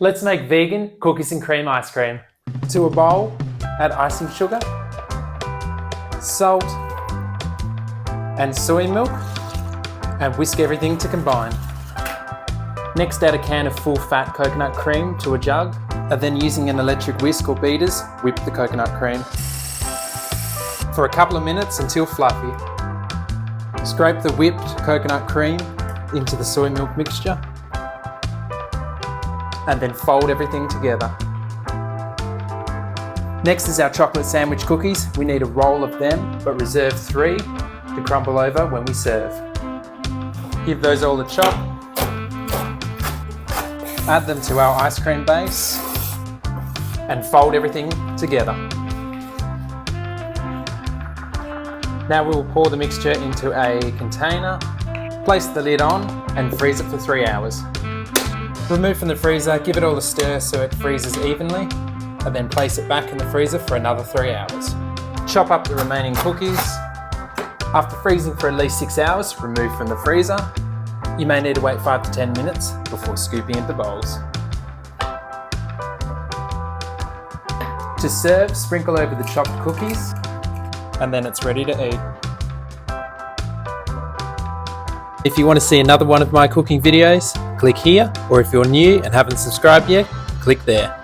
Let's make vegan cookies and cream ice cream. To a bowl, add icing sugar, salt, and soy milk, and whisk everything to combine. Next, add a can of full-fat coconut cream to a jug, and then using an electric whisk or beaters, whip the coconut cream for a couple of minutes until fluffy. Scrape the whipped coconut cream into the soy milk mixture, and then fold everything together. Next is our chocolate sandwich cookies. We need a roll of them, but reserve 3 to crumble over when we serve. Give those all a chop. Add them to our ice cream base and fold everything together. Now we will pour the mixture into a container, place the lid on and freeze it for 3 hours. Remove from the freezer, give it all a stir so it freezes evenly, and then place it back in the freezer for another 3 hours. Chop up the remaining cookies. After freezing for at least 6 hours, remove from the freezer. You may need to wait 5 to 10 minutes before scooping into bowls. To serve, sprinkle over the chopped cookies, and then it's ready to eat. If you want to see another one of my cooking videos, click here, or if you're new and haven't subscribed yet, click there.